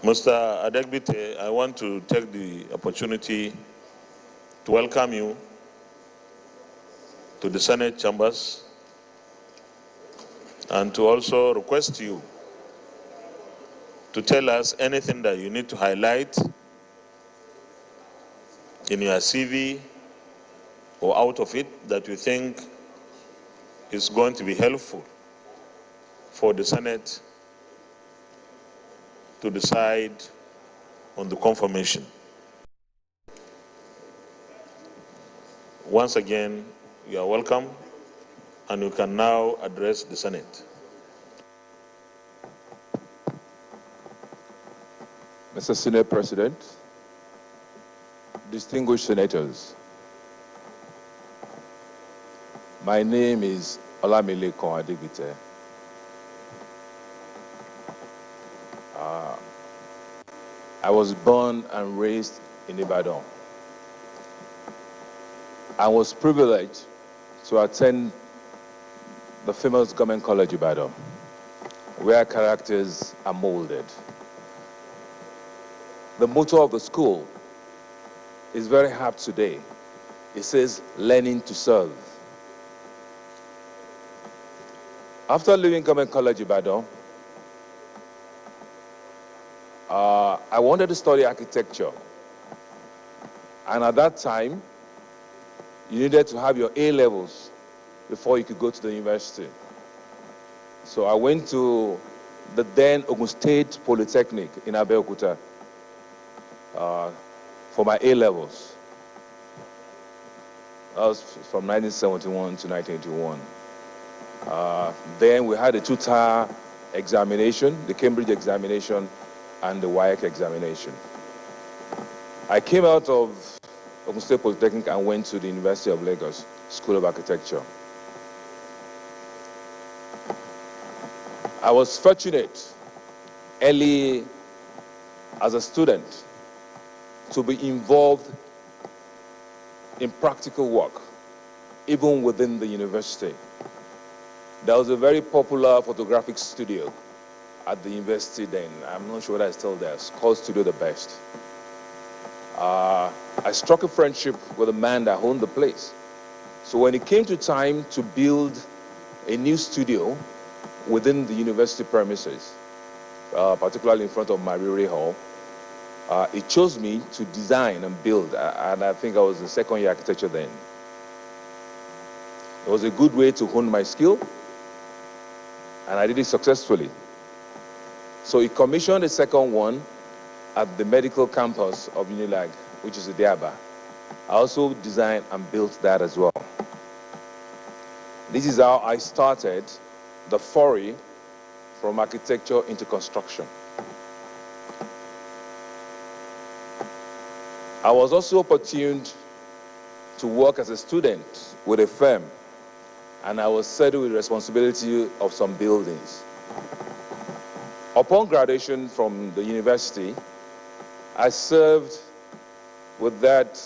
Mr. Adegbite, I want to take the opportunity to welcome you to the Senate chambers and to also request you to tell us anything that you need to highlight in your CV or out of it that you think is going to be helpful for the Senate to decide on the confirmation. Once again, you are welcome, and you can now address the Senate. Mr. Senate President, distinguished senators, my name is Olamilekan Adegbite. I was born and raised in Ibadan. I was privileged to attend the famous Government College Ibadan, where characters are molded. The motto of the school is very apt today. It says, learning to serve. After leaving Government College Ibadan, I wanted to study architecture. And at that time, you needed to have your A-levels before you could go to the university. So I went to the then Ogun State Polytechnic in Abeokuta for my A-levels. That was from 1971 to 1981. Then we had a two-tier examination, the Cambridge examination and the WAEC examination. I came out of Ogun State Polytechnic and went to the University of Lagos School of Architecture. I was fortunate early as a student to be involved in practical work, even within the university. There was a very popular photographic studio at the university then. I'm not sure whether it's still there. It's called Studio the Best. I struck a friendship with a man that owned the place. So when it came to time to build a new studio within the university premises, particularly in front of Mariri Hall, he chose me to design and build, and I think I was in second year architecture then. It was a good way to hone my skill, and I did it successfully. So he commissioned a second one at the medical campus of Unilag, which is Idiaba. I also designed and built that as well. This is how I started the foray from architecture into construction. I was also opportuned to work as a student with a firm, and I was saddled with responsibility of some buildings. Upon graduation from the university, I served with that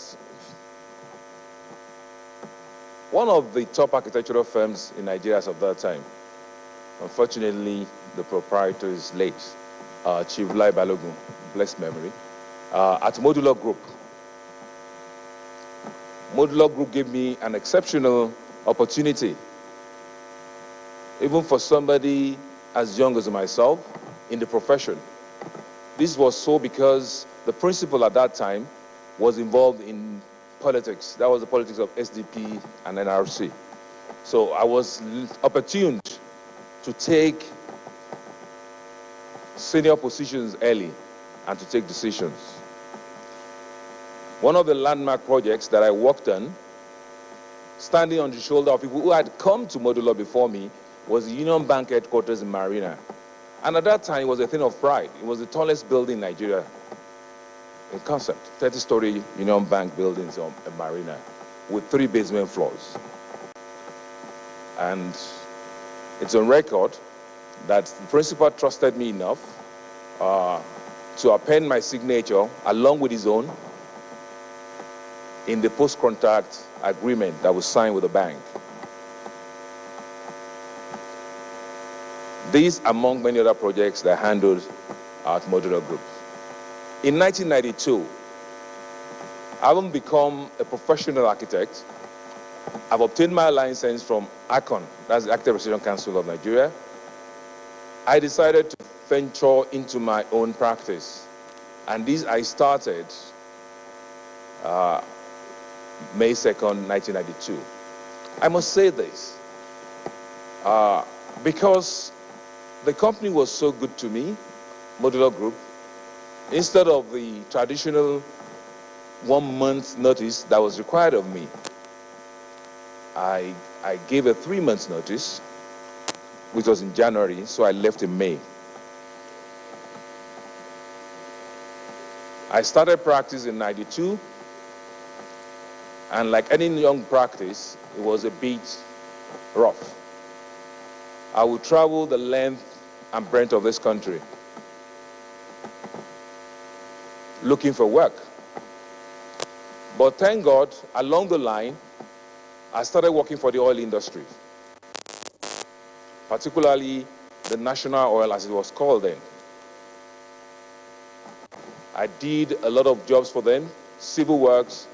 one of the top architectural firms in Nigeria of that time. Unfortunately, the proprietor is late, Chief Lai Balogun, blessed memory, at Modular Group. Modular Group gave me an exceptional opportunity, even for somebody as young as myself in the profession. This was so because the principal at that time was involved in politics. That was the politics of SDP and NRC. So I was opportuned to take senior positions early and to take decisions. One of the landmark projects that I worked on, standing on the shoulder of people who had come to Modular before me, was the Union Bank headquarters in Marina. And at that time, it was a thing of pride. It was the tallest building in Nigeria in concept, 30-story Union Bank buildings in Marina with 3 basement floors. And it's on record that the principal trusted me enough to append my signature along with his own in the post-contract agreement that was signed with the bank. These among many other projects that I handled at Modular Group. In 1992, having become a professional architect, I've obtained my license from ACON, that's the Architect Restoration Council of Nigeria. I decided to venture into my own practice. And this I started May 2nd, 1992. I must say this, because the company was so good to me, Modular Group, instead of the traditional 1 month notice that was required of me, I gave a 3 months notice, which was in January, so I left in May. I started practice in 92, and like any young practice, it was a bit rough. I would travel the length and breadth of this country looking for work. But thank God, along the line, I started working for the oil industry, particularly the National Oil, as it was called then. I did a lot of jobs for them, civil works,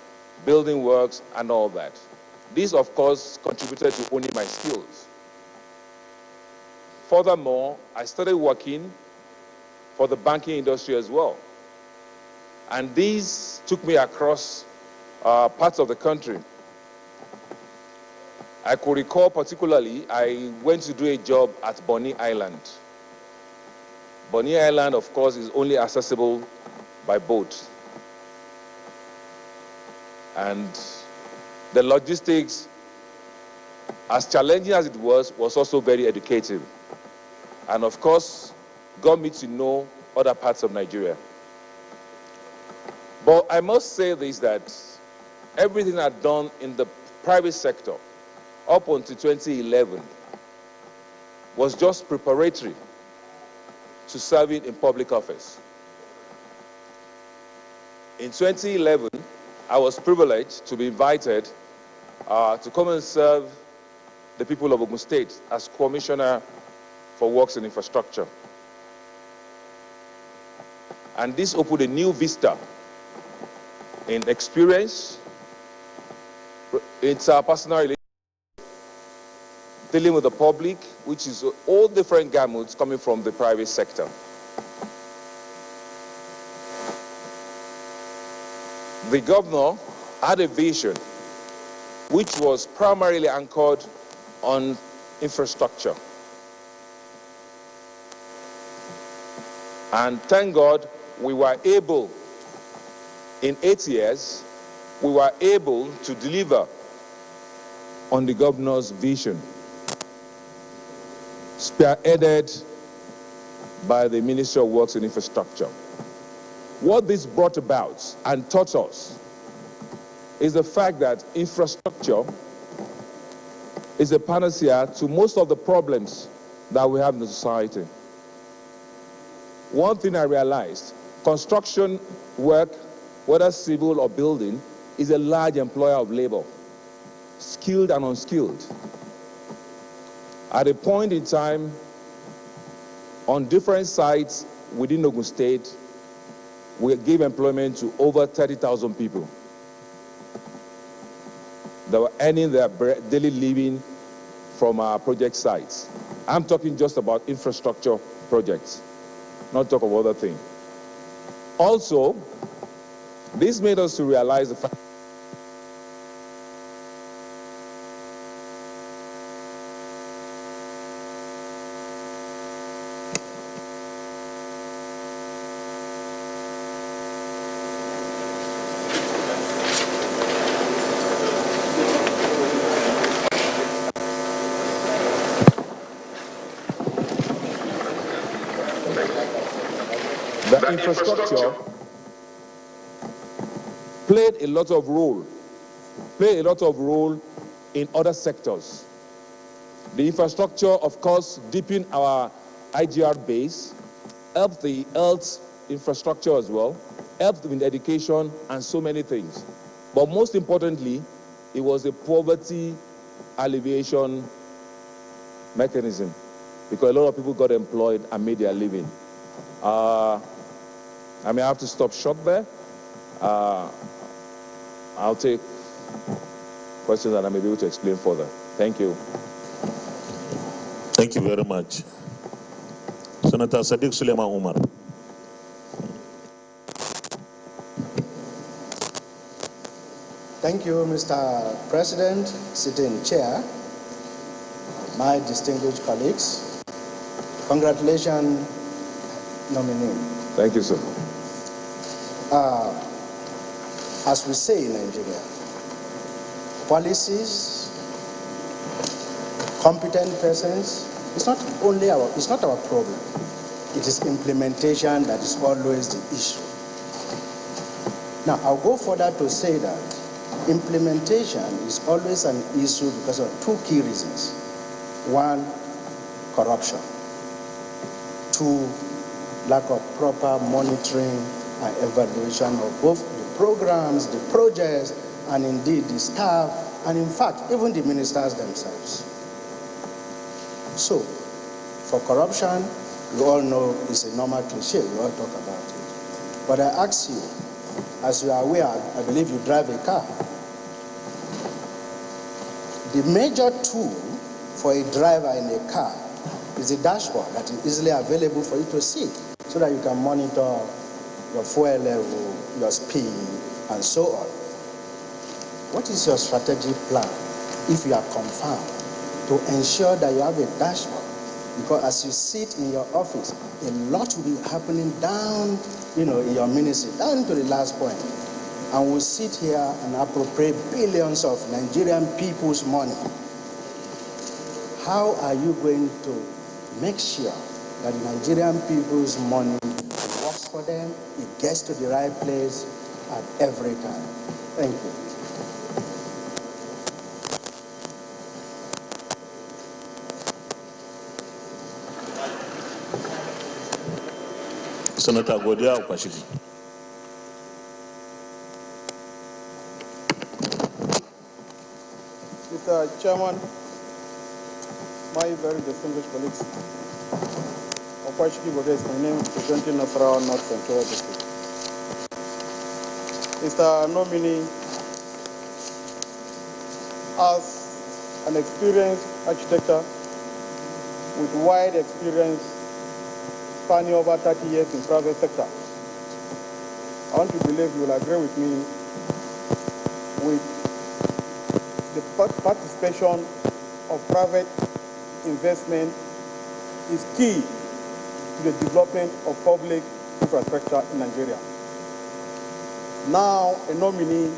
building works, and all that. This, of course, contributed to owning my skills. Furthermore, I started working for the banking industry as well. And these took me across parts of the country. I could recall particularly, I went to do a job at Bonny Island. Bonny Island, of course, is only accessible by boat. And the logistics, as challenging as it was also very educative. And of course, got me to know other parts of Nigeria. But I must say this, that everything I'd done in the private sector up until 2011 was just preparatory to serving in public office. In 2011, I was privileged to be invited to come and serve the people of Ogun State as Commissioner for Works and Infrastructure. And this opened a new vista in experience, interpersonal relations, dealing with the public, which is all different gamuts coming from the private sector. The governor had a vision which was primarily anchored on infrastructure. And thank God we were able, in 8 years, we were able to deliver on the governor's vision, spearheaded by the Ministry of Works and Infrastructure. What this brought about and taught us is the fact that infrastructure is a panacea to most of the problems that we have in the society. One thing I realized, construction work, whether civil or building, is a large employer of labor, skilled and unskilled. At a point in time, on different sites within Ogun State, we gave employment to over 30,000 people that were earning their daily living from our project sites. I'm talking just about infrastructure projects, not talk of other things. Also, this made us to realize the fact that infrastructure played a lot of role in other sectors. The infrastructure, of course, deepened our IGR base, helped the health infrastructure as well, helped with education and so many things. But most importantly, it was a poverty alleviation mechanism, because a lot of people got employed and made their living. I may have to stop short there. I'll take questions and I may be able to explain further. Thank you. Thank you very much. Senator Sadiq Suleiman Umar. Thank you, Mr. President, sitting chair, my distinguished colleagues. Congratulations, nominee. Thank you, sir. As we say in Nigeria, policies, competent persons, it's not our problem. It is implementation that is always the issue. Now, I'll go further to say that implementation is always an issue because of two key reasons. One, corruption. Two, lack of proper monitoring and evaluation of both the programs, the projects, and indeed the staff, and in fact, even the ministers themselves. So, for corruption, you all know it's a normal cliche, we all talk about it. But I ask you, as you are aware, I believe you drive a car. The major tool for a driver in a car is a dashboard that is easily available for you to see, so that you can monitor your fuel level, your speed, and so on. What is your strategic plan if you are confirmed to ensure that you have a dashboard? Because as you sit in your office, a lot will be happening down, in your ministry, down to the last point. And we'll sit here and appropriate billions of Nigerian people's money. How are you going to make sure that the Nigerian people's money works for them, it gets to the right place at every time? Thank you. Senator Godia Okwashiki. Mr. Chairman, my very distinguished colleagues, Okwashiki Godia is my name, representing Nasarawa North Central District. Mr. Nominee, as an experienced architect with wide experience spanning over 30 years in private sector, I want to believe you will agree with me with the participation of private investment is key to the development of public infrastructure in Nigeria. Now, a nominee,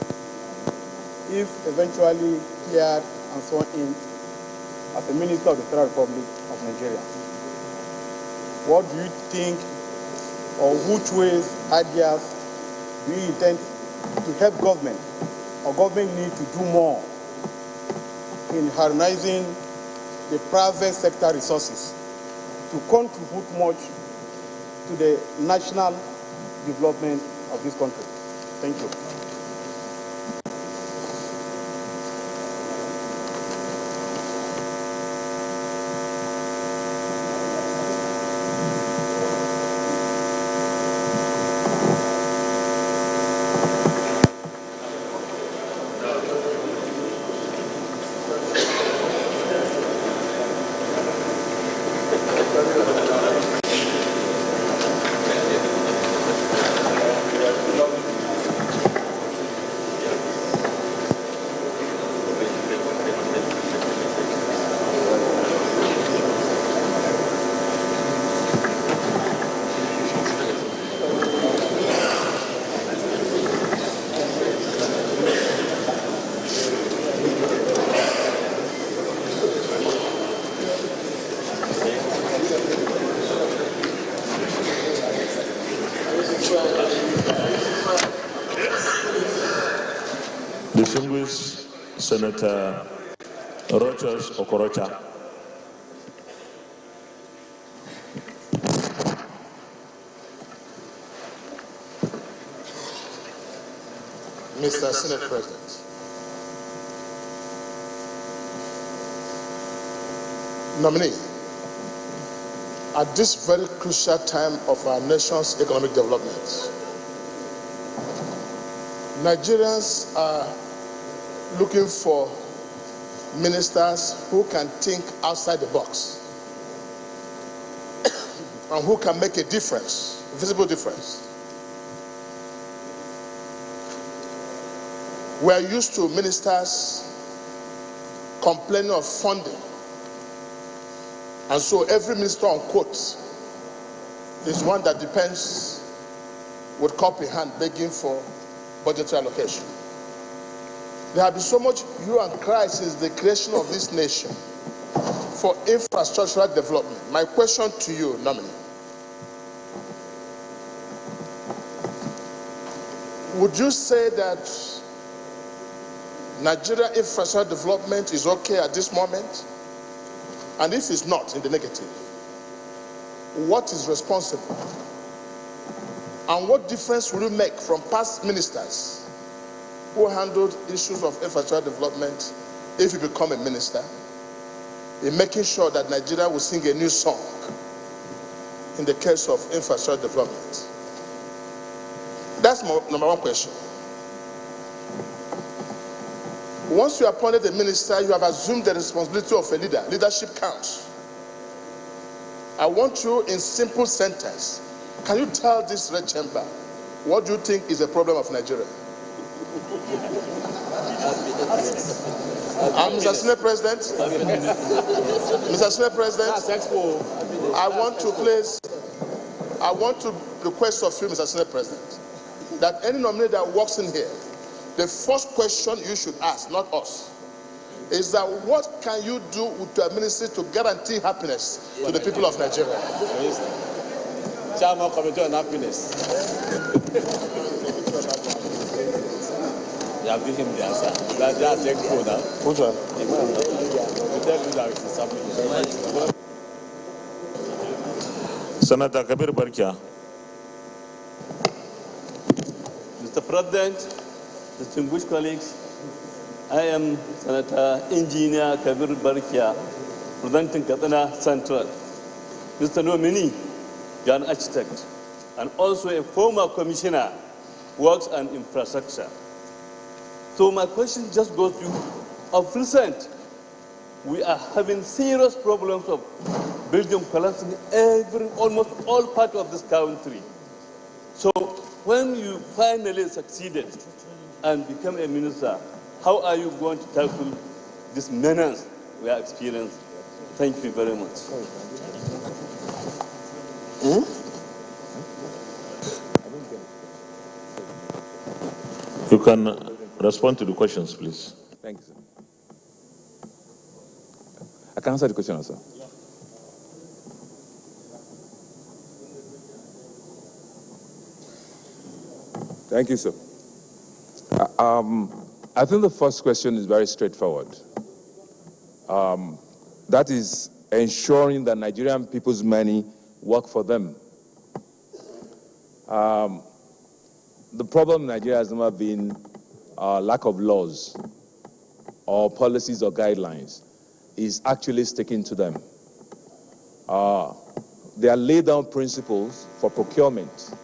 if eventually cleared and sworn in as a Minister of the Federal Republic of Nigeria, what do you think, or which ways, ideas do you intend to help government, or government need to do more in harnessing the private sector resources to contribute much to the national development of this country? Thank you. Distinguished Senator Rochas Okorocha. Mr. Senate President, nominee, at this very crucial time of our nation's economic development, Nigerians are looking for ministers who can think outside the box and who can make a difference, a visible difference. We are used to ministers complaining of funding, and so every minister on quote is one that depends with cup in hand begging for budgetary allocation. There has been so much hue and cry since the creation of this nation for infrastructural development. My question to you, nominee, would you say that Nigeria infrastructure development is okay at this moment? And if it's not, in the negative, what is responsible? And what difference will you make from past ministers who handled issues of infrastructure development if you become a minister, in making sure that Nigeria will sing a new song in the case of infrastructure development? That's my number one question. Once you are appointed a minister, you have assumed the responsibility of a leader. Leadership counts. I want you in simple sentence. Can you tell this red chamber what do you think is the problem of Nigeria? Mr. Senate President, Mr. Senate President, I want to request of you, Mr. Senate President, that any nominee that walks in here, the first question you should ask, not us, is that what can you do with your ministry to guarantee happiness to the people of Nigeria? Chairman Committee on Happiness. You have given him the answer. That's a good now. Which one? You tell me that it's happening. Senator Kabir Barkia. Mr. President, distinguished colleagues, I am Senator Engineer Kabir Barkia, presenting Katsina Central. Mr. Nominee, you are an architect and also a former commissioner, works and infrastructure. So my question just goes to, of recent, we are having serious problems of building collapsing in almost all parts of this country. So when you finally succeeded and become a minister, how are you going to tackle this menace we are experiencing? Thank you very much. You can respond to the questions, please. Thank you, sir. I can answer the question also. Thank you, sir. I think the first question is very straightforward. That is ensuring that Nigerian people's money work for them. The problem in Nigeria has never been lack of laws or policies or guidelines. Is actually sticking to them. There are laid down principles for procurement.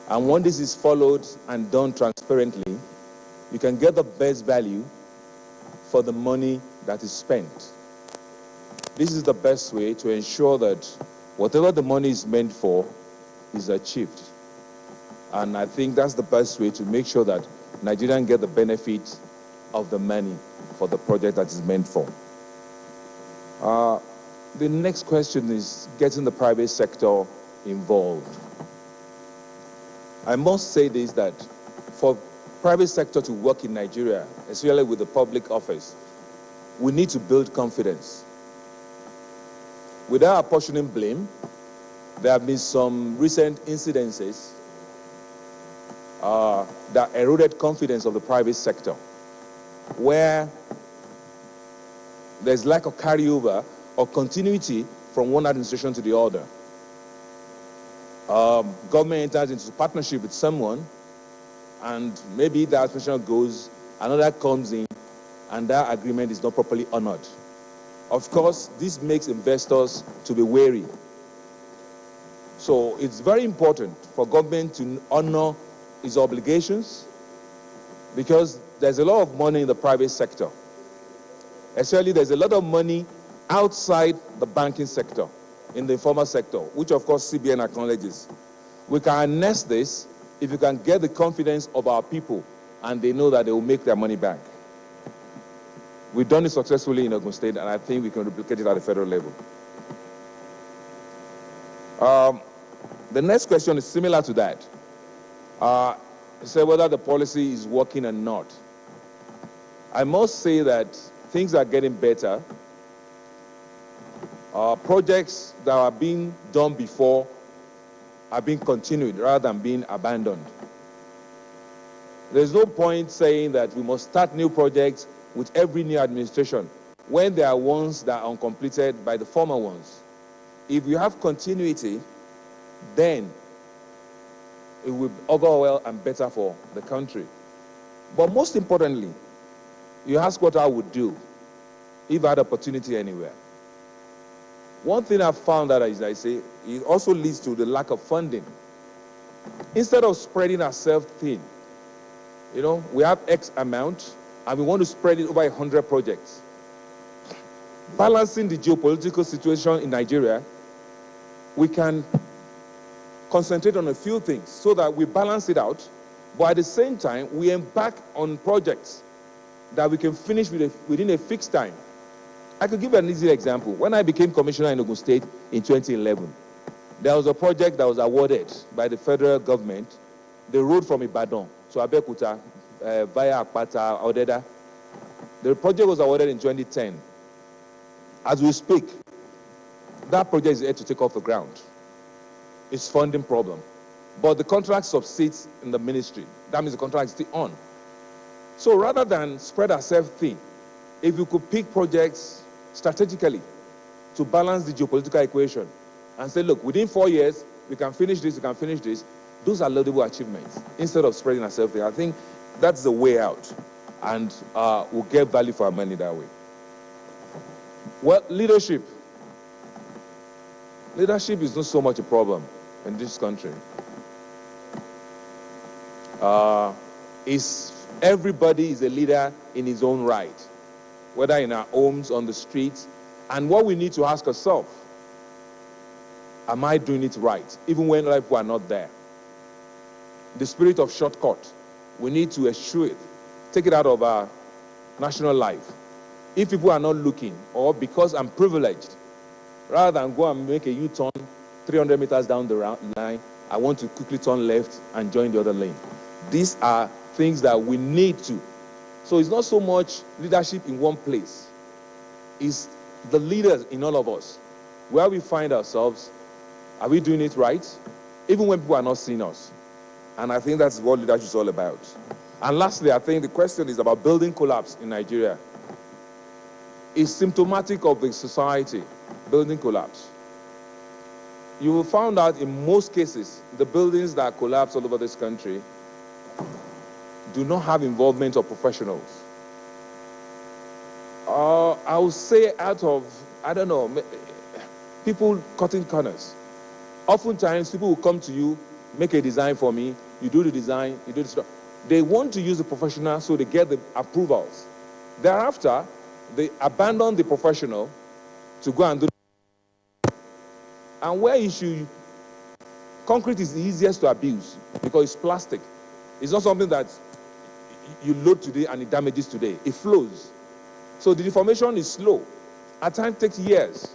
And when this is followed and done transparently, you can get the best value for the money that is spent. This is the best way to ensure that whatever the money is meant for is achieved. And I think that's the best way to make sure that Nigerians get the benefit of the money for the project that is meant for. The next question is getting the private sector involved. I must say this, that for private sector to work in Nigeria, especially with the public office, we need to build confidence. Without apportioning blame, there have been some recent incidences that eroded confidence of the private sector, where there's lack of carryover or continuity from one administration to the other. Government enters into partnership with someone, and maybe that administration goes, another comes in, and that agreement is not properly honored. Of course, this makes investors to be wary. So it's very important for government to honor its obligations, because there's a lot of money in the private sector. Especially there's a lot of money outside the banking sector, in the informal sector, which of course CBN acknowledges. We can harness this if you can get the confidence of our people and they know that they will make their money back. We've done it successfully in Ogun State, and I think we can replicate it at the federal level. The next question is similar to that. Say whether the policy is working or not. I must say that things are getting better. Projects that are being done before are being continued rather than being abandoned. There's no point saying that we must start new projects with every new administration when there are ones that are uncompleted by the former ones. If you have continuity, then it will augur well and better for the country. But most importantly, you ask what I would do if I had opportunity anywhere. One thing I've found that, as I say, it also leads to the lack of funding. Instead of spreading ourselves thin, we have X amount and we want to spread it over 100 projects. Balancing the geopolitical situation in Nigeria, we can concentrate on a few things so that we balance it out, but at the same time, we embark on projects that we can finish within a fixed time. I could give an easy example. When I became commissioner in Ogun State in 2011, there was a project that was awarded by the federal government, the road from Ibadan to Abeokuta via Akpata, Odeda. The project was awarded in 2010. As we speak, that project is yet to take off the ground. It's funding problem. But the contract subsists in the ministry. That means the contract is still on. So rather than spread ourselves thin, if you could pick projects strategically to balance the geopolitical equation and say, look, within 4 years, we can finish this, we can finish this, those are laudable achievements instead of spreading ourselves thin. I think that's the way out, and we'll get value for our money that way. Well, leadership. Leadership is not so much a problem in this country. Everybody is a leader in his own right, whether in our homes, on the streets. And what we need to ask ourselves, am I doing it right, even when other people are not there? The spirit of shortcut, we need to eschew it, take it out of our national life. If people are not looking, or because I'm privileged, rather than go and make a U-turn 300 meters down the line, I want to quickly turn left and join the other lane. These are things that we need to. So it's not so much leadership in one place. It's the leaders in all of us. Where we find ourselves, are we doing it right? Even when people are not seeing us. And I think that's what leadership is all about. And lastly, I think the question is about building collapse in Nigeria. It's symptomatic of the society, building collapse. You will find out in most cases, the buildings that collapse all over this country do not have involvement of professionals. I would say out of, I don't know, people cutting corners. Oftentimes, people will come to you, make a design for me, you do the design, you do the stuff. They want to use the professional so they get the approvals. Thereafter, they abandon the professional to go and do. And where concrete is the easiest to abuse because it's plastic. It's not something that you load today and it damages today. It flows. So the deformation is slow. At times it takes years.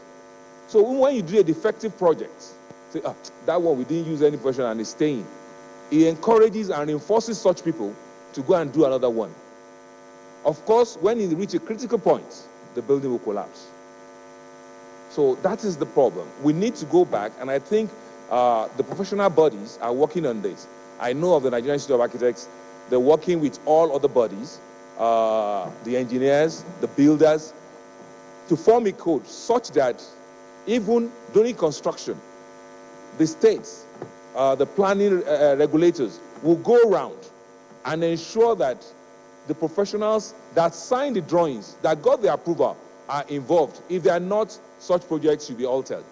So when you do a defective project, say, that one we didn't use any professional and it's staying. It encourages and reinforces such people to go and do another one. Of course, when it reaches a critical point, the building will collapse. So that is the problem. We need to go back, and I think the professional bodies are working on this. I know of the Nigerian Institute of Architects. They're working with all other bodies, the engineers, the builders, to form a code such that even during construction, the states, the planning regulators will go around and ensure that the professionals that signed the drawings, that got the approval, are involved. If they are not, such projects should be altered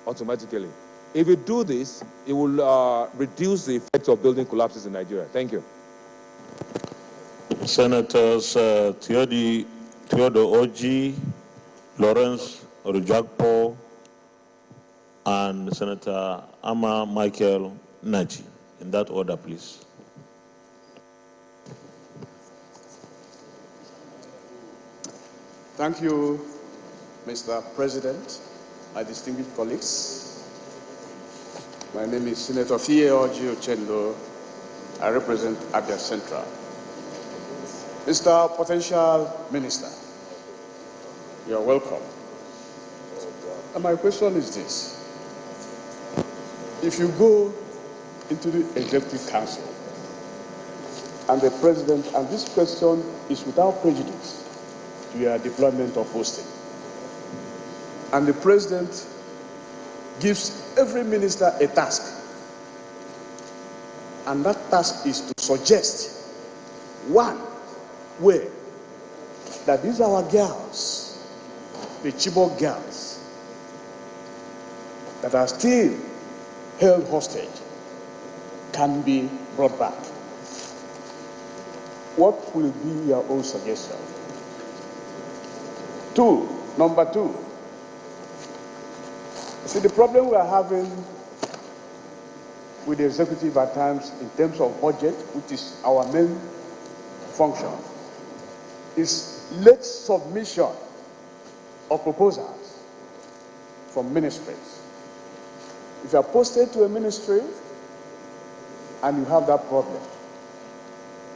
automatically. If you do this, it will reduce the effects of building collapses in Nigeria. Thank you. Senators Theodore Oji, Lawrence Rujakpo, and Senator Ama Michael Naji. In that order, please. Thank you, Mr. President, my distinguished colleagues. My name is Senator Oji Ochendo. I represent Abia Central. Mr. Potential Minister, you are welcome. And my question is this. If you go into the Executive Council and the President, and this question is without prejudice to your deployment of posting, and the President gives every minister a task, and that task is to suggest one way that these are our girls, the Chibok girls, that are still held hostage, can be brought back. What will be your own suggestion? Number two, see, the problem we are having with the executive at times in terms of budget, which is our main function, is late submission of proposals from ministries. If you are posted to a ministry and you have that problem,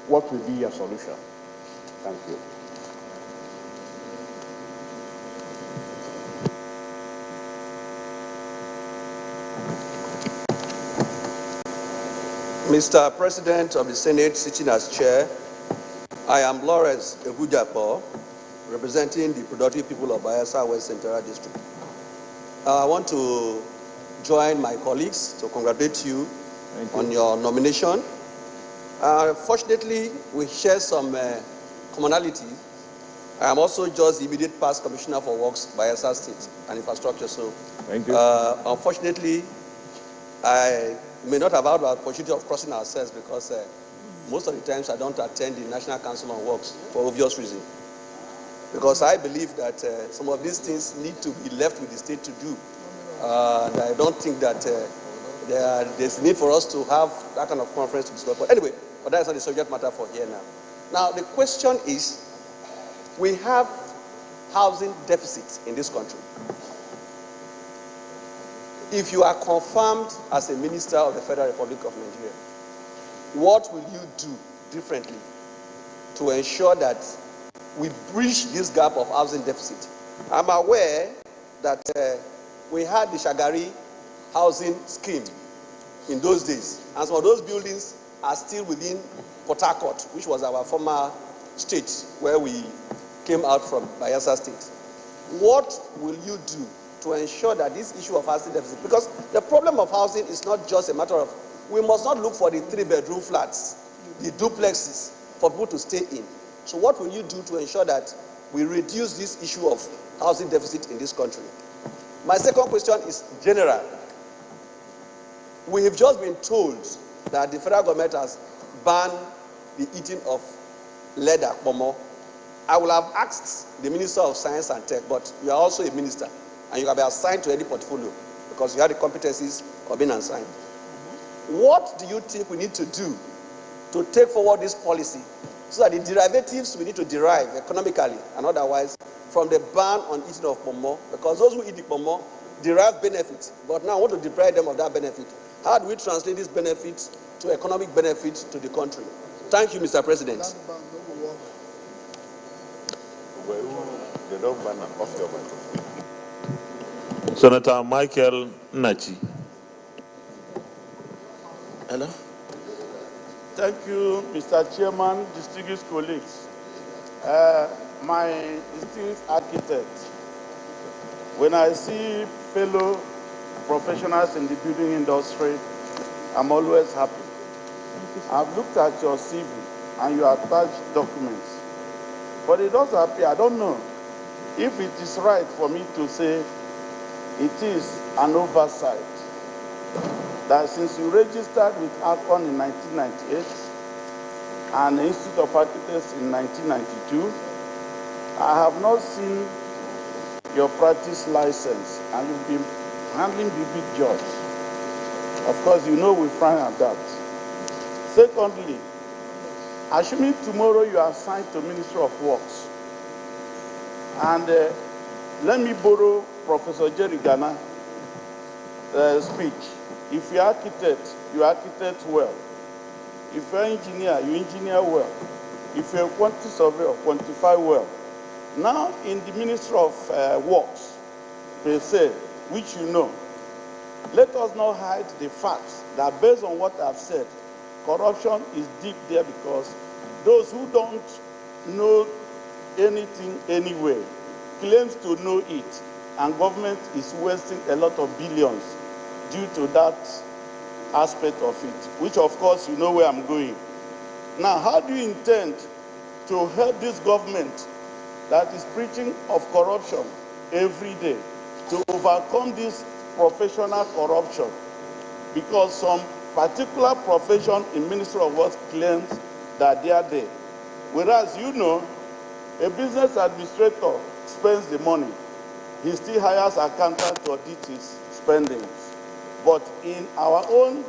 what will be your solution? Thank you. Mr. President of the Senate, sitting as chair, I am Lawrence Ebujapo, representing the productive people of Bayelsa West Central District. I want to join my colleagues to congratulate you on your nomination. Fortunately, we share some commonality. I am also just the immediate past Commissioner for Works, Bayelsa State and Infrastructure. So, thank you. Unfortunately, I may not have had the opportunity of crossing ourselves because most of the times I don't attend the National Council on Works for obvious reasons. Because I believe that some of these things need to be left with the state to do. And I don't think that there's need for us to have that kind of conference to discuss. But anyway, but that's not the subject matter for here now. Now, the question is, we have housing deficits in this country. If you are confirmed as a minister of the Federal Republic of Nigeria, what will you do differently to ensure that we bridge this gap of housing deficit? I'm aware that we had the Shagari housing scheme in those days, and some of those buildings are still within Port Harcourt, which was our former state where we came out from, Bayelsa State. What will you do to ensure that this issue of housing deficit, because the problem of housing is not just a matter of, we must not look for the 3-bedroom flats, the duplexes for people to stay in. So what will you do to ensure that we reduce this issue of housing deficit in this country? My second question is general. We have just been told that the federal government has banned the eating of leather, momo. I will have asked the Minister of Science and Tech, but you are also a minister, and you can be assigned to any portfolio because you have the competencies of being assigned. What do you think we need to do to take forward this policy so that the derivatives we need to derive economically and otherwise from the ban on eating of pomo, because those who eat the pomo derive benefits, but now I want to deprive them of that benefit. How do we translate this benefit to economic benefit to the country? Thank you, Mr. President. Senator Michael Nachi. Hello. Thank you, Mr. Chairman, distinguished colleagues. My distinguished architect, when I see fellow professionals in the building industry, I'm always happy. I've looked at your CV and your attached documents, but it does appear, I don't know if it is right for me to say it is an oversight that since you registered with ACON in 1998 and the Institute of Architects in 1992, I have not seen your practice license, and you've been handling big jobs. Of course, you know we frown at that. Secondly, assuming tomorrow you are assigned to Ministry of Works, and let me borrow Professor Jerry Ghana's speech. If you're architect, you architect well. If you're engineer, you engineer well. If you're a quantity surveyor, quantify well. Now, in the Ministry of Works, per se, which you know, let us not hide the fact that based on what I've said, corruption is deep there, because those who don't know anything anyway claims to know it, and government is wasting a lot of billions due to that aspect of it, which of course you know where I'm going. Now, how do you intend to help this government that is preaching of corruption every day to overcome this professional corruption? Because some particular profession in Ministry of Works claims that they are there. Whereas, you know, a business administrator spends the money. He still hires accountants to audit his spendings. But in our own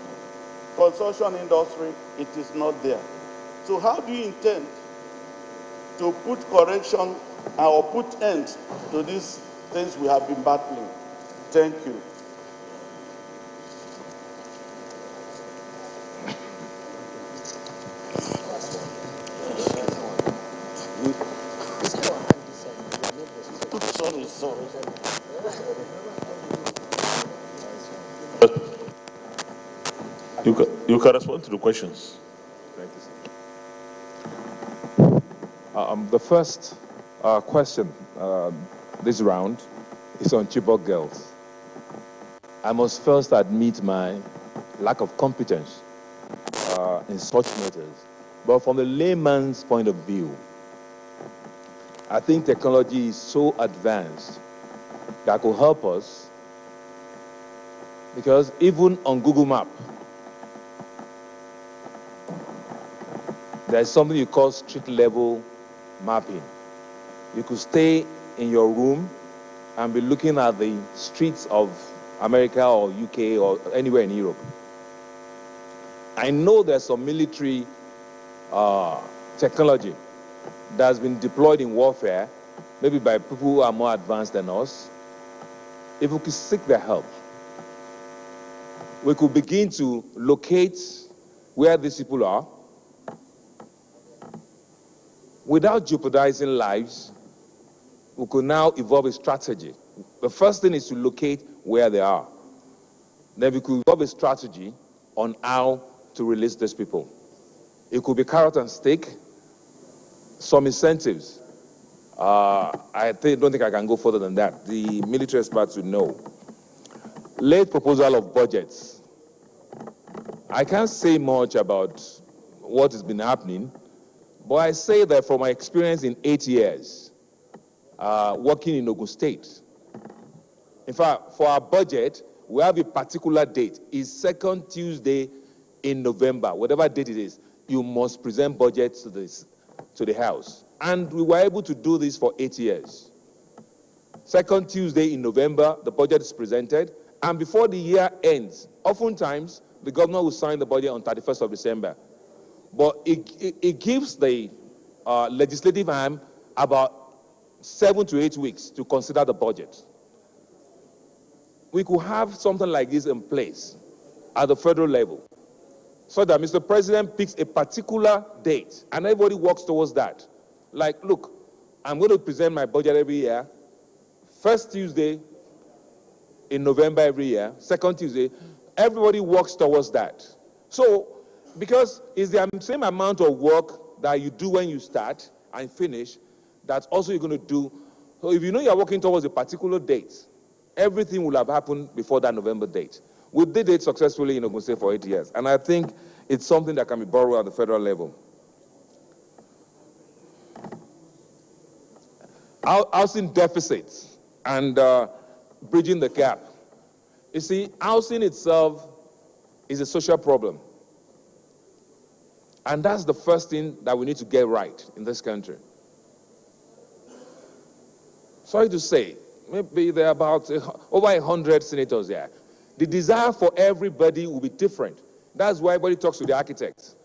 construction industry, it is not there. So how do you intend to put correction or put end to these things we have been battling? Thank you. Sorry. You can respond to the questions. Thank you, sir. The first question this round is on Chibok girls. I must first admit my lack of competence in such matters. But from the layman's point of view, I think technology is so advanced that could help us, because even on Google Maps, there's something you call street level mapping. You could stay in your room and be looking at the streets of America or UK or anywhere in Europe. I know there's some military technology that's been deployed in warfare, maybe by people who are more advanced than us. If we could seek their help, we could begin to locate where these people are without jeopardizing lives. We could now evolve a strategy. The first thing is to locate where they are. Then we could evolve a strategy on how to release these people. It could be carrot and stick, some incentives. I don't think I can go further than that. The military experts would know. Late proposal of budgets. I can't say much about what has been happening, but I say that from my experience in 8 years working in Ogun State. In fact, for our budget, we have a particular date. It's second Tuesday in November. Whatever date it is, you must present budgets to the House. And we were able to do this for 8 years. Second Tuesday in November, the budget is presented, and before the year ends, oftentimes, the governor will sign the budget on 31st of December. But it gives the legislative arm about 7 to 8 weeks to consider the budget. We could have something like this in place at the federal level, so that Mr. President picks a particular date and everybody works towards that. Like, look, I'm going to present my budget every year, first Tuesday in November every year, second Tuesday, everybody works towards that. So, because it's the same amount of work that you do when you start and finish, that's also you're going to do. So if you know you're working towards a particular date, everything will have happened before that November date. We did it successfully in Ogun State for 8 years, and I think it's something that can be borrowed at the federal level. Housing deficits and bridging the gap. You see, housing itself is a social problem. And that's the first thing that we need to get right in this country. Sorry to say, maybe there are about over 100 senators here. The desire for everybody will be different. That's why everybody talks to the architects.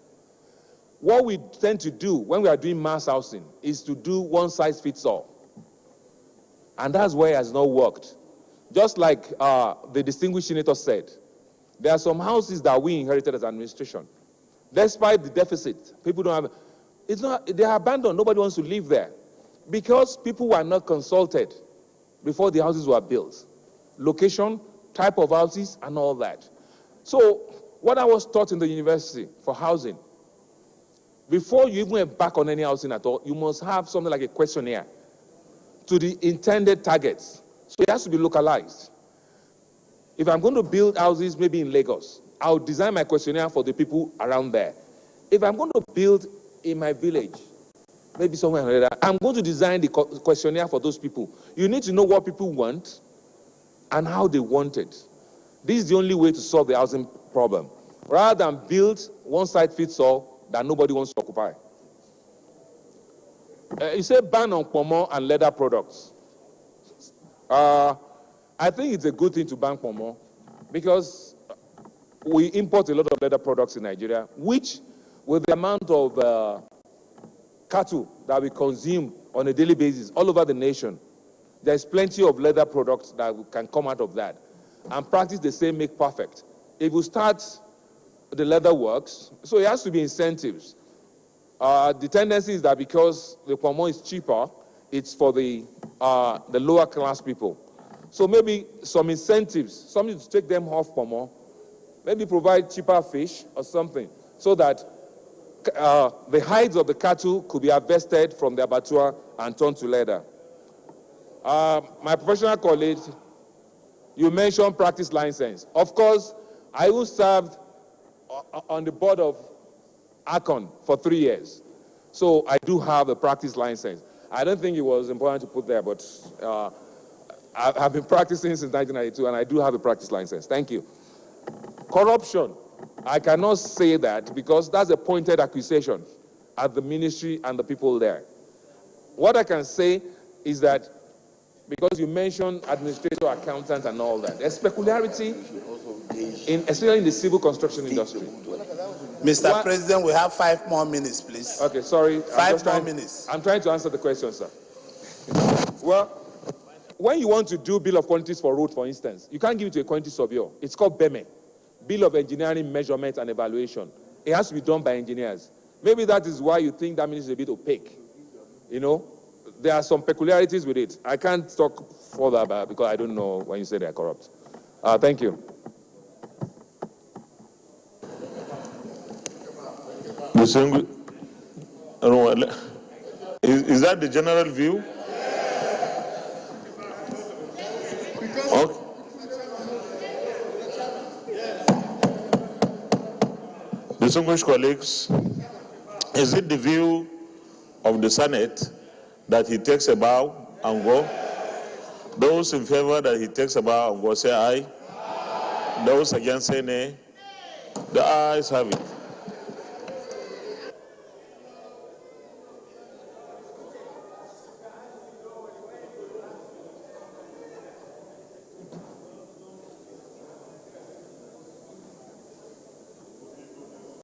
What we tend to do when we are doing mass housing is to do one size fits all. And that's why it has not worked. Just like the distinguished senator said, there are some houses that we inherited as administration. Despite the deficit, people don't have, they are abandoned, nobody wants to live there. Because people were not consulted before the houses were built. Location, type of houses, and all that. So, what I was taught in the university for housing, before you even embark on any housing at all, you must have something like a questionnaire to the intended targets. So it has to be localized. If I'm going to build houses maybe in Lagos, I'll design my questionnaire for the people around there. If I'm going to build in my village, maybe somewhere like that, I'm going to design the questionnaire for those people. You need to know what people want and how they want it. This is the only way to solve the housing problem, rather than build one size fits all that nobody wants to occupy. You say ban on pomo and leather products. I think it's a good thing to ban pomo because we import a lot of leather products in Nigeria, which, with the amount of cattle that we consume on a daily basis all over the nation, there's plenty of leather products that can come out of that. And practice the same make perfect. If you start the leather works, so it has to be incentives. The tendency is that because the pomo is cheaper, it's for the lower class people. So maybe some incentives, something to take them off pomo, maybe provide cheaper fish or something, so that the hides of the cattle could be harvested from the abattoir and turned to leather. My professional colleague, you mentioned practice license. Of course, I who served on the board of ACON for 3 years. So I do have a practice license. I don't think it was important to put there, but I've been practicing since 1992, and I do have a practice license. Thank you. Corruption. I cannot say that because that's a pointed accusation at the ministry and the people there. What I can say is that because you mentioned administrator, accountant, and all that, there's peculiarity, especially in the civil construction industry. Mr. President, we have 5 more minutes, please. Okay, sorry. 5 more minutes. I'm trying to answer the question, sir. Well, when you want to do bill of quantities for road, for instance, you can't give it to a quantity surveyor. It's called BEME, Bill of Engineering, Measurement, and Evaluation. It has to be done by engineers. Maybe that is why you think that ministry is a bit opaque. You know, there are some peculiarities with it. I can't talk further about it because I don't know when you say they're corrupt. Thank you. Is that the general view? Okay. Distinguished colleagues, is it the view of the Senate that he takes a bow and go? Those in favor that he takes a bow and go say aye. Those against say nay. The ayes have it.